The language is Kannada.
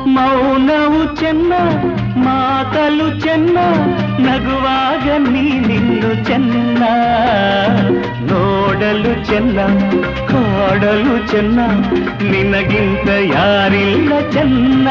ಮೌನವು ಚೆನ್ನ ಮಾತಲು ಚೆನ್ನ ನಗುವಾಗ ನೀನಿನ್ನು ಚೆನ್ನ ನೋಡಲು ಚೆನ್ನ ಕಾಡಲು ಚೆನ್ನ ನಿನಗಿಂತ ಯಾರಿಲ್ಲ ಚೆನ್ನ